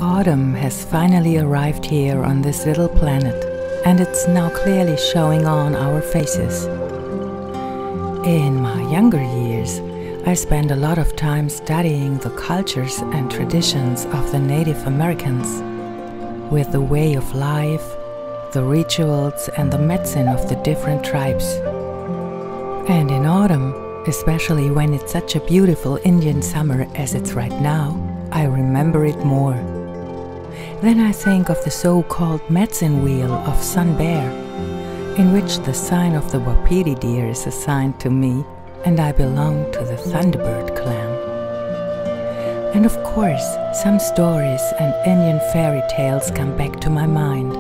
Autumn has finally arrived here on this little planet, and it's now clearly showing on our faces. In my younger years, I spent a lot of time studying the cultures and traditions of the Native Americans, with the way of life, the rituals and the medicine of the different tribes. And in autumn, especially when it's such a beautiful Indian summer as it's right now, I remember it more. Then I think of the so-called medicine wheel of Sun Bear, in which the sign of the Wapiti deer is assigned to me, and I belong to the Thunderbird clan. And of course, some stories and Indian fairy tales come back to my mind.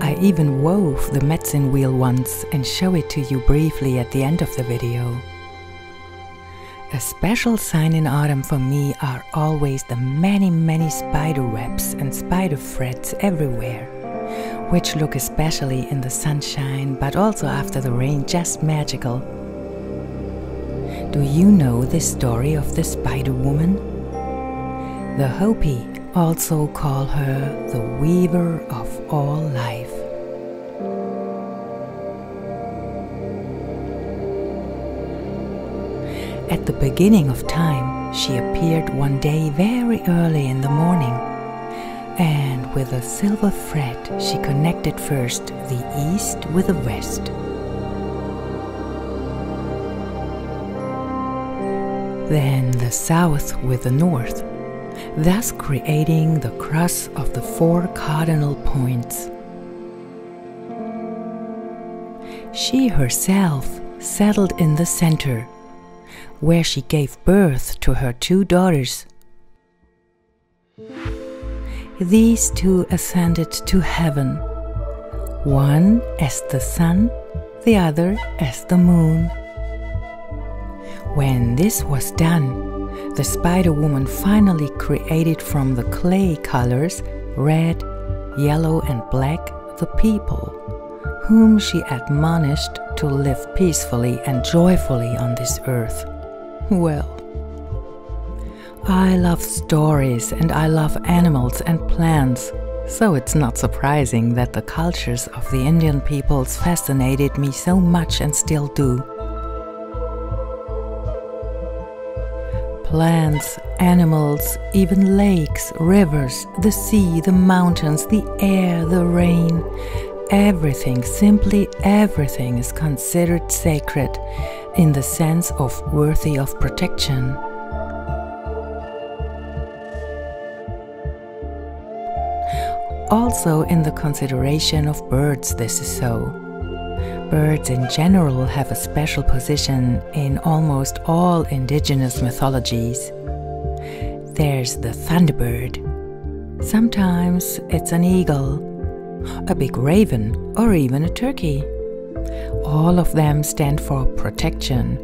I even wove the medicine wheel once and show it to you briefly at the end of the video. A special sign in autumn for me are always the many spider webs and spider threads everywhere, which look especially in the sunshine but also after the rain just magical. Do you know the story of the Spider Woman? The Hopi also call her the weaver of all life. At the beginning of time, she appeared one day very early in the morning, and with a silver thread she connected first the east with the west. Then the south with the north, thus creating the cross of the 4 cardinal points. She herself settled in the center, where she gave birth to her 2 daughters. These 2 ascended to heaven, one as the sun, the other as the moon. When this was done, the Spider Woman finally created from the clay colors red, yellow and black the people, whom she admonished to live peacefully and joyfully on this earth. Well, I love stories and I love animals and plants, so it's not surprising that the cultures of the Indian peoples fascinated me so much and still do. Plants, animals, even lakes, rivers, the sea, the mountains, the air, the rain, everything, simply everything is considered sacred in the sense of worthy of protection. Also in the consideration of birds this is so. Birds in general have a special position in almost all indigenous mythologies. There's the thunderbird. Sometimes it's an eagle, a big raven, or even a turkey. All of them stand for protection.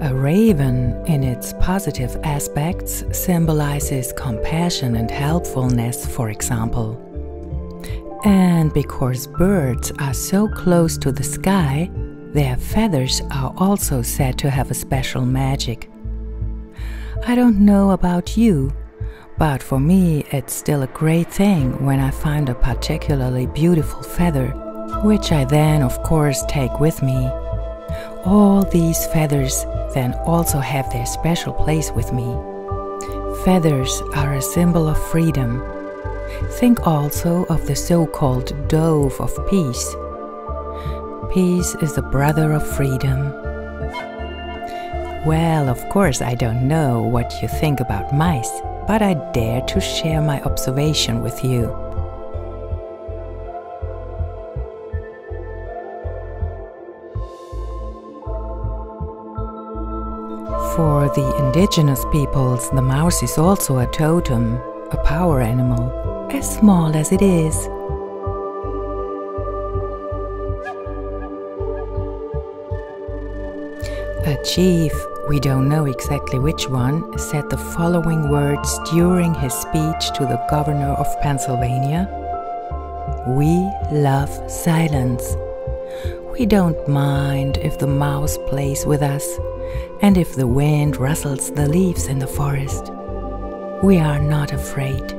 A raven, in its positive aspects, symbolizes compassion and helpfulness, for example. And because birds are so close to the sky, their feathers are also said to have a special magic. I don't know about you, but for me it's still a great thing when I find a particularly beautiful feather, which I then of course take with me. All these feathers then also have their special place with me. Feathers are a symbol of freedom. Think also of the so-called dove of peace. Peace is the brother of freedom. Well, of course I don't know what you think about mice, but I dare to share my observation with you. For the indigenous peoples, the mouse is also a totem, a power animal, as small as it is. A chief, we don't know exactly which one, said the following words during his speech to the governor of Pennsylvania: "We love silence. We don't mind if the mouse plays with us, and if the wind rustles the leaves in the forest. we are not afraid.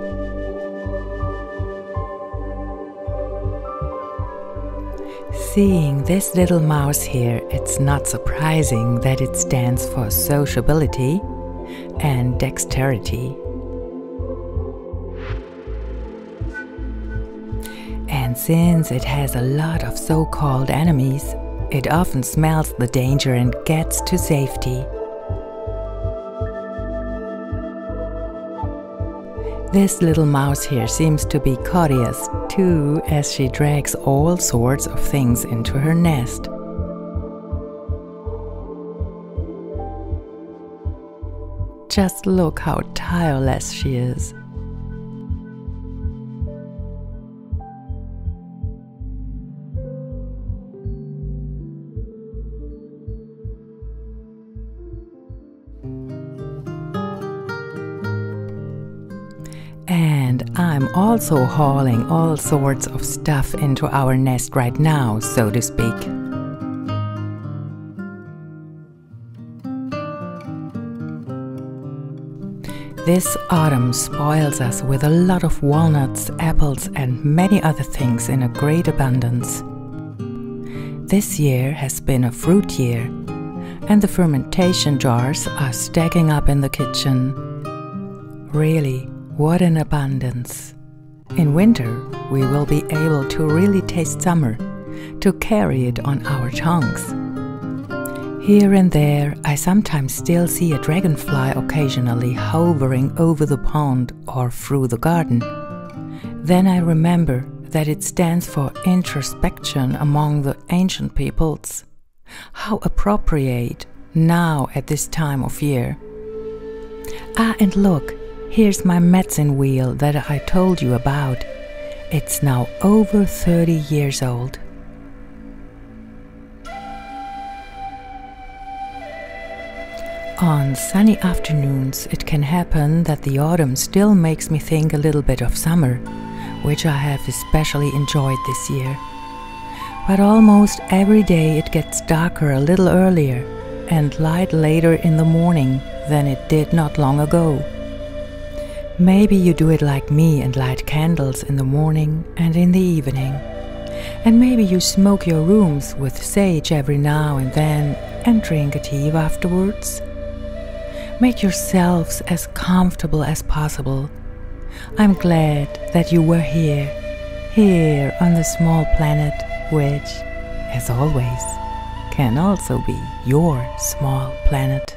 Seeing this little mouse here, it's not surprising that it stands for sociability and dexterity. And since it has a lot of so-called enemies, it often smells the danger and gets to safety. This little mouse here seems to be courteous too, as she drags all sorts of things into her nest. Just look how tireless she is. And I'm also hauling all sorts of stuff into our nest right now, so to speak. This autumn spoils us with a lot of walnuts, apples, and many other things in a great abundance. This year has been a fruit year, and the fermentation jars are stacking up in the kitchen. Really, what an abundance! In winter, we will be able to really taste summer, to carry it on our tongues. Here and there, I sometimes still see a dragonfly occasionally hovering over the pond or through the garden. Then I remember that it stands for introspection among the ancient peoples. How appropriate now at this time of year. Ah, and look! Here's my medicine wheel that I told you about. It's now over 30 years old. On sunny afternoons, it can happen that the autumn still makes me think a little bit of summer, which I have especially enjoyed this year. But almost every day it gets darker a little earlier and light later in the morning than it did not long ago. Maybe you do it like me and light candles in the morning and in the evening. And maybe you smoke your rooms with sage every now and then and drink a tea afterwards. Make yourselves as comfortable as possible. I'm glad that you were here on the small planet, which, as always, can also be your small planet.